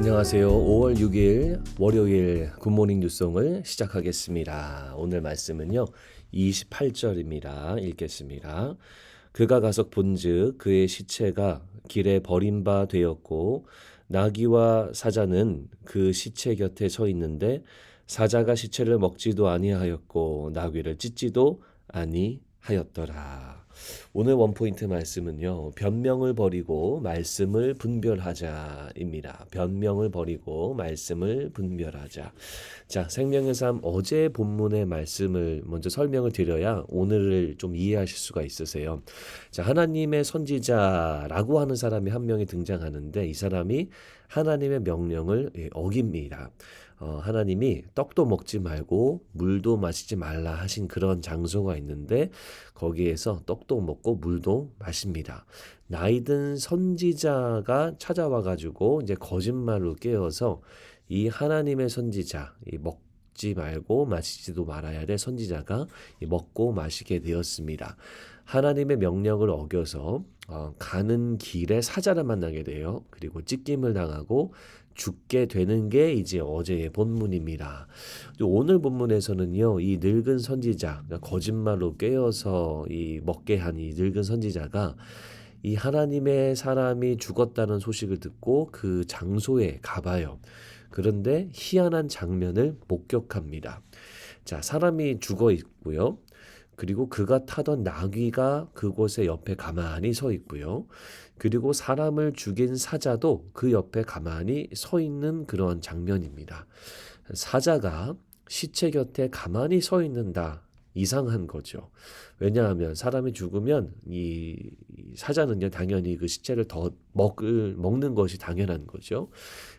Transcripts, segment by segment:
안녕하세요. 5월 6일 월요일 굿모닝 뉴송을 시작하겠습니다. 오늘 말씀은요. 28절입니다. 읽겠습니다. 그가 가서 본즉 그의 시체가 길에 버린 바 되었고 나귀와 사자는 그 시체 곁에 서 있는데 사자가 시체를 먹지도 아니하였고 나귀를 찢지도 아니하였더라. 오늘 원포인트 말씀은요. 변명을 버리고 말씀을 분별하자입니다. 변명을 버리고 말씀을 분별하자. 자, 생명의 삶 어제 본문의 말씀을 먼저 설명을 드려야 오늘을 좀 이해하실 수가 있으세요. 자, 하나님의 선지자라고 하는 사람이 한 명이 등장하는데 이 사람이 하나님의 명령을 어깁니다. 하나님이 떡도 먹지 말고 물도 마시지 말라 하신 그런 장소가 있는데 거기에서 떡도 먹고 물도 마십니다. 나이든 선지자가 찾아와 가지고 이제 거짓말로 깨어서 이 하나님의 선지자, 이 먹지 말고 마시지도 말아야 될 선지자가 먹고 마시게 되었습니다. 하나님의 명령을 어겨서 가는 길에 사자를 만나게 돼요. 그리고 찢김을 당하고 죽게 되는 게 이제 어제의 본문입니다. 오늘 본문에서는요, 이 늙은 선지자, 그러니까 거짓말로 꿰어서 이 먹게 한 이 늙은 선지자가 이 하나님의 사람이 죽었다는 소식을 듣고 그 장소에 가봐요. 그런데 희한한 장면을 목격합니다. 자, 사람이 죽어 있고요. 그리고 그가 타던 나귀가 그곳에 옆에 가만히 서 있고요. 그리고 사람을 죽인 사자도 그 옆에 가만히 서 있는 그런 장면입니다. 사자가 시체 곁에 가만히 서 있는다. 이상한 거죠. 왜냐하면 사람이 죽으면 이 사자는요 당연히 그 시체를 더 먹는 것이 당연한 거죠.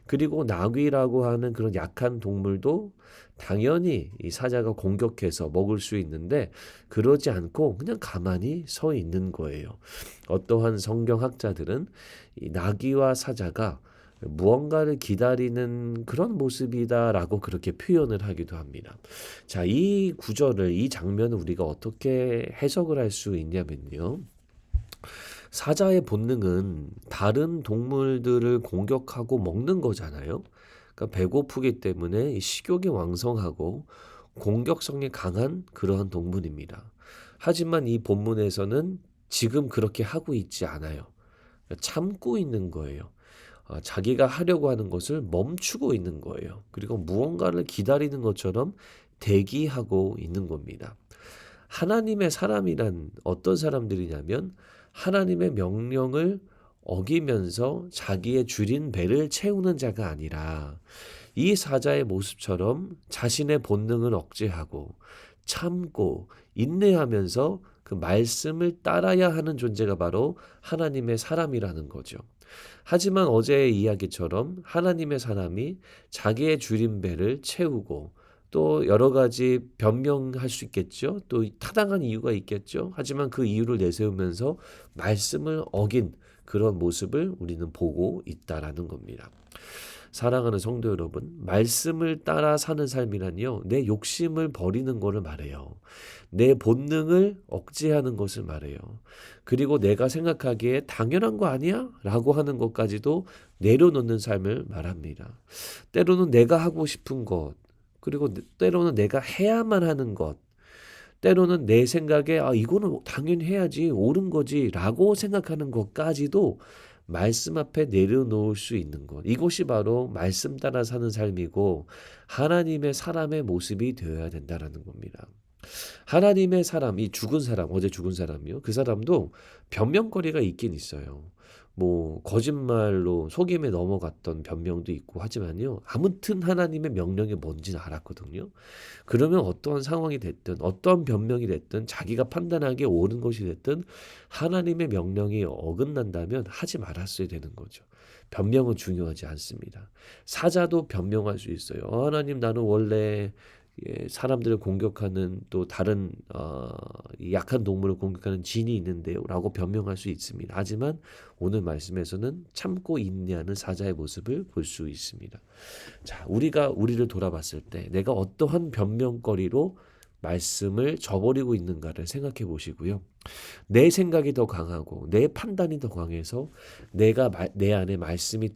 그리고 나귀라고 하는 그런 약한 동물도 당연히 이 사자가 공격해서 먹을 수 있는데 그러지 않고 그냥 가만히 서 있는 거예요. 어떠한 성경학자들은 이 나귀와 사자가 무언가를 기다리는 그런 모습이다라고 그렇게 표현을 하기도 합니다. 자, 이 구절을, 이 장면을 우리가 어떻게 해석을 할 수 있냐면요. 사자의 본능은 다른 동물들을 공격하고 먹는 거잖아요. 그러니까 배고프기 때문에 식욕이 왕성하고 공격성이 강한 그러한 동물입니다. 하지만 이 본문에서는 지금 그렇게 하고 있지 않아요. 참고 있는 거예요. 자기가 하려고 하는 것을 멈추고 있는 거예요. 그리고 무언가를 기다리는 것처럼 대기하고 있는 겁니다. 하나님의 사람이란 어떤 사람들이냐면 하나님의 명령을 어기면서 자기의 줄인 배를 채우는 자가 아니라 이 사자의 모습처럼 자신의 본능을 억제하고 참고 인내하면서 그 말씀을 따라야 하는 존재가 바로 하나님의 사람이라는 거죠. 하지만 어제의 이야기처럼 하나님의 사람이 자기의 줄인 배를 채우고 또 여러 가지 변명할 수 있겠죠. 또 타당한 이유가 있겠죠. 하지만 그 이유를 내세우면서 말씀을 어긴 그런 모습을 우리는 보고 있다라는 겁니다. 사랑하는 성도 여러분, 말씀을 따라 사는 삶이란요, 내 욕심을 버리는 것을 말해요. 내 본능을 억제하는 것을 말해요. 그리고 내가 생각하기에 당연한 거 아니야? 라고 하는 것까지도 내려놓는 삶을 말합니다. 때로는 내가 하고 싶은 것, 그리고 때로는 내가 해야만 하는 것, 때로는 내 생각에 이거는 당연히 해야지 옳은 거지 라고 생각하는 것까지도 말씀 앞에 내려놓을 수 있는 것. 이것이 바로 말씀 따라 사는 삶이고 하나님의 사람의 모습이 되어야 된다는 겁니다. 하나님의 사람, 이 죽은 사람, 어제 죽은 사람이요. 그 사람도 변명거리가 있긴 있어요. 뭐 거짓말로 속임에 넘어갔던 변명도 있고 하지만요. 아무튼 하나님의 명령이 뭔지는 알았거든요. 그러면 어떠한 상황이 됐든 어떠한 변명이 됐든 자기가 판단하기에 옳은 것이 됐든 하나님의 명령이 어긋난다면 하지 말았어야 되는 거죠. 변명은 중요하지 않습니다. 사자도 변명할 수 있어요. 하나님 나는 원래 사람들을 공격하는 또 다른 이 약한 동물을 공격하는 진이 있는데요 라고 변명할 수 있습니다. 하지만 오늘 말씀에서는 참고 인내하는 사자의 모습을 볼 수 있습니다. 자, 우리가 우리를 돌아봤을 때 내가 어떠한 변명거리로 말씀을 저버리고 있는가를 생각해 보시고요. 내 생각이 더 강하고 내 판단이 더 강해서 내 안에 말씀이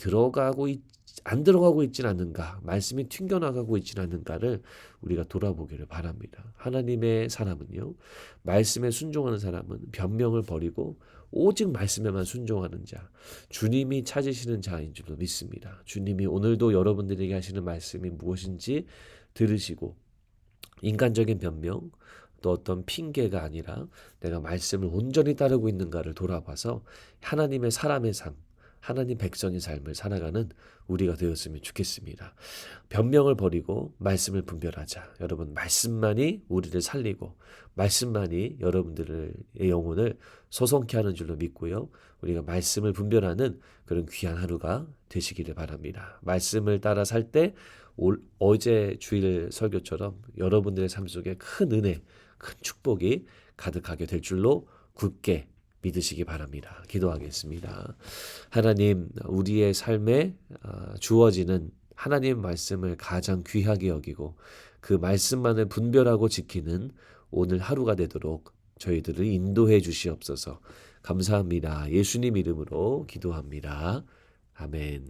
안 들어가고 있진 않는가, 말씀이 튕겨나가고 있진 않는가를 우리가 돌아보기를 바랍니다. 하나님의 사람은요, 말씀에 순종하는 사람은 변명을 버리고 오직 말씀에만 순종하는 자, 주님이 찾으시는 자인 줄로 믿습니다. 주님이 오늘도 여러분들에게 하시는 말씀이 무엇인지 들으시고 인간적인 변명, 또 어떤 핑계가 아니라 내가 말씀을 온전히 따르고 있는가를 돌아봐서 하나님의 사람의 삶, 하나님 백성의 삶을 살아가는 우리가 되었으면 좋겠습니다. 변명을 버리고 말씀을 분별하자. 여러분, 말씀만이 우리를 살리고 말씀만이 여러분들의 영혼을 소성케 하는 줄로 믿고요. 우리가 말씀을 분별하는 그런 귀한 하루가 되시기를 바랍니다. 말씀을 따라 살 때 어제 주일 설교처럼 여러분들의 삶 속에 큰 은혜, 큰 축복이 가득하게 될 줄로 굳게 믿으시기 바랍니다. 기도하겠습니다. 하나님, 우리의 삶에 주어지는 하나님 말씀을 가장 귀하게 여기고 그 말씀만을 분별하고 지키는 오늘 하루가 되도록 저희들을 인도해 주시옵소서. 감사합니다. 예수님 이름으로 기도합니다. 아멘.